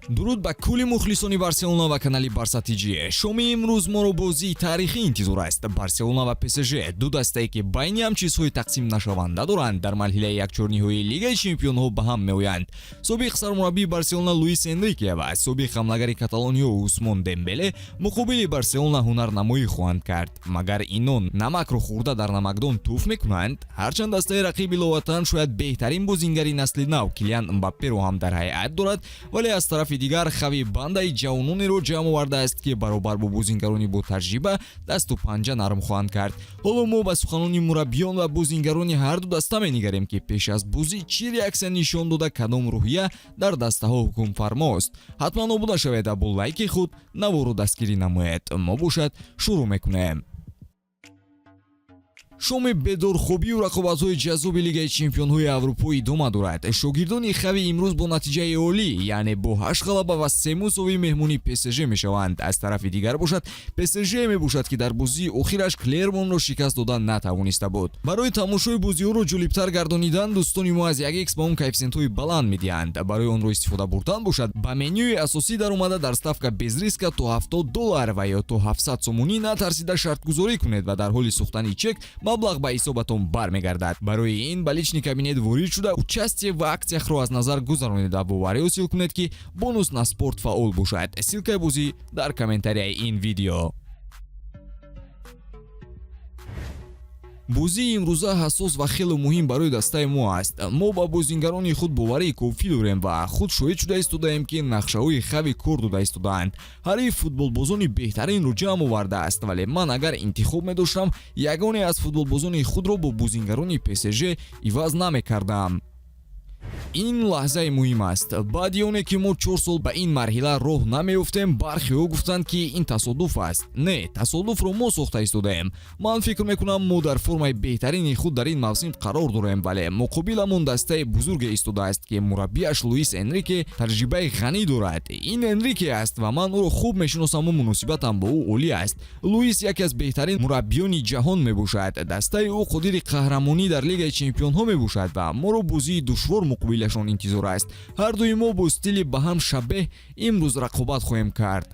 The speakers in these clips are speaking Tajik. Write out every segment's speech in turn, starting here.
дуруд ба кулли мухлисони барселона ва канали барса тж. шоми имрӯз моро бозии таърихӣ интизор аст. барселона ва псж ду дастае ки байни ҳам чизҳои тақсим нашаванда доранд дар марҳилаи якчорниҳои лигаи чемпионҳо ба ҳам меоянд. собиқ сармураббии барселона луис энрике ва собиқ ҳамлагари каталониё усмон дембеле муқобили барселона ҳунарнамоӣ хоҳанд кард. магар инон намакро хӯрда дар намакдон туф мекунанд? ҳарчанд дастаи рақиб иловатан шояд беҳтарин бозингари насли нав килиан мбапперо ҳам дар ҳайат дорад, вале аз тарафи дигар хави бандаи ҷавононеро ҷамъ овардааст ки баробар бо бозингарони бо таҷриба дасту панҷа нарм хоҳанд кард. ҳоло мо ба суханони мураббиён ва бозингарони ҳарду даста менигарем ки пеш аз бозӣ чӣ реаксия нишон дода кадом рӯҳия дар дастаҳо ҳукмфармост. ҳатман обуда шавед бо лайки худ наворо дастгирӣ намоед. мо бошад шурӯъ мекунем. шоми бедорхобию рақобатҳои ҷаззоби лигаи чемпионҳои аврупо идома дорад. шогирдони хави имрӯз бо натиҷаи олӣ, яъне бо 8 ғалаба ва 3 мусовии меҳмонӣ псж мешаванд. аз тарафи дигар бошад псж мебошад ки дар бозии охираш клермонро шикаст дода натавониста буд. барои тамошои бозиҳоро ҷолибтар гардонидан дӯстони мо аз 1x ба он коэффициентҳои баланд медиҳанд. барои онро истифода бурдан бошад ба менюи асосӣ даромада дар ставка безриска то $70 ва ё то 700 сомонӣ натарсида шартгузорӣ кунед ва дар ҳоли сӯхтани чек маблағ ба ҳисобатон бармегардад. барои ин ба лични кабинет ворид шуда участие ва аксияхро аз назар гузаронида боварӣ ҳосил кунед ки бонус на спорт фаъол бошад. силкаи бозӣ дар комментарияи ин видео. бозии имрӯза ҳассос ва хеле муҳим барои дастаи мо аст. мо ба бозингарони худ боварии кофӣ дорем ва худ шоҳид шуда истодаем ки нақшаҳои хави кор дода истодаанд. ҳариф футболбозони беҳтаринро ҷамъ овардааст, вале ман агар интихоб медоштам ягоне аз футболбозони худро бо бозингарони псж иваз намекардам. ин лаҳзаи муҳим аст. баъди оне ки мо 4 сол ба ин марҳила роҳ намеёфтем, бархеҳо гуфтанд ки ин тасодуф аст. не, тасодуфро мо сохта истодаем. ман фикр мекунам мо дар формаи беҳтарини худ дар ин мавсим қарор дорем, вале муқобиламон дастаи бузурге истодааст ки мураббияш луис энрике таҷрибаи ғанӣ дорад. ин энрике аст ва ман ӯро хуб мешиносам ва муносибатам бо ӯ олӣ аст. луис яке аз беҳтарин мураббиёни ҷаҳон мебошад. дастаи ӯ қодири қаҳрамонӣ дар лигаи чемпионҳо мебошад ва моро бозии душвор муқобилашон интизор аст. ҳардуи мо бо стили ба ҳам шабеҳ имрӯз рақобат хоҳем кард.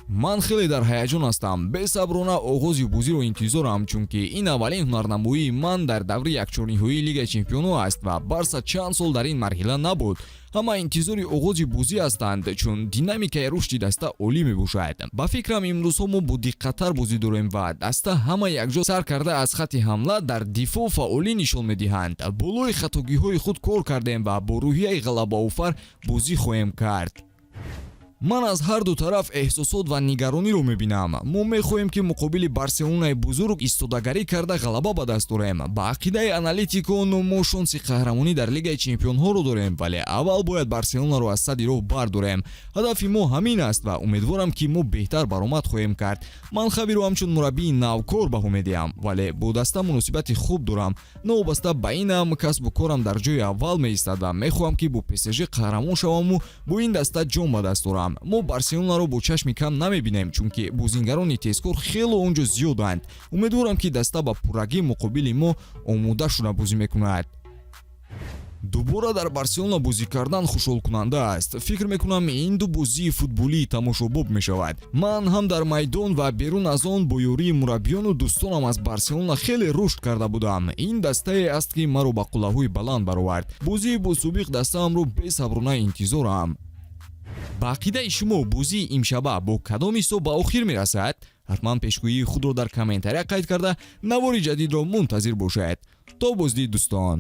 ман хеле дар ҳаяҷон ҳастам. бесаброна оғози бозиро интизорам, чунки ин аввалин ҳунарнамоии ман дар даври якчорниҳои лигаи чемпионҳо аст ва барса чанд сол дар ин марҳила набуд. ҳама интизори оғози бозӣ ҳастанд, чун динамикаи рушди даста олӣ мебошад. ба фикрам имрӯзҳо мо бо диққаттар бозӣ дорем ва даста ҳама якҷо сар карда аз хати ҳамла дар дифоъ фаъолӣ нишон медиҳанд. болои хатогиҳои худ кор кардем ва бо рӯҳияи ғалабаофар бозӣ хоҳем кард. ман аз ҳарду тараф эҳсосот ва нигарониро мебинам. мо мехоҳем ки муқобили барселонаи бузург истодагарӣ карда ғалаба ба даст орем. ба ақидаи аналитикон мо шонси қаҳрамонӣ дар лигаи чемпионҳоро дорем, вале аввал бояд барселонаро аз сади роҳ бардорем. ҳадафи мо ҳамин аст ва умедворам ки мо беҳтар баромад хоҳем кард. ман хавиро ҳамчун мураббии навкор баҳо медиҳам, вале бо даста муносибати хуб дорам. новобаста ба инам касбу корам дар ҷои аввал меистад ва мехоҳам ки бо псж қаҳрамон шаваму бо ин даста ҷон ба даст орам. мо барселонаро бо чашми кам намебинем, чунки бозингарони тезкор хело онҷо зиёданд. умедворам ки даста ба пуррагӣ муқобили мо омода шуда бозӣ мекунад. дубора дар барселона бозӣ кардан хушҳолкунанда аст. фикр мекунам ин ду бозии футболии тамошобоб мешавад. ман ҳам дар майдон ва берун аз он бо ёрии мураббиёну дӯстонам аз барселона хеле рушд карда будам. ин дастае аст ки маро ба қуллаҳои баланд баровард. бозии бо собиқ дастаамро бесаброна интизорам. ба ақидаи шумо бозии имшаба бо кадом ҳисоб ба охир мерасад? ҳатман пешгӯии худро дар комментария қайд карда навори ҷадидро мунтазир бошед. то боздид дӯстон.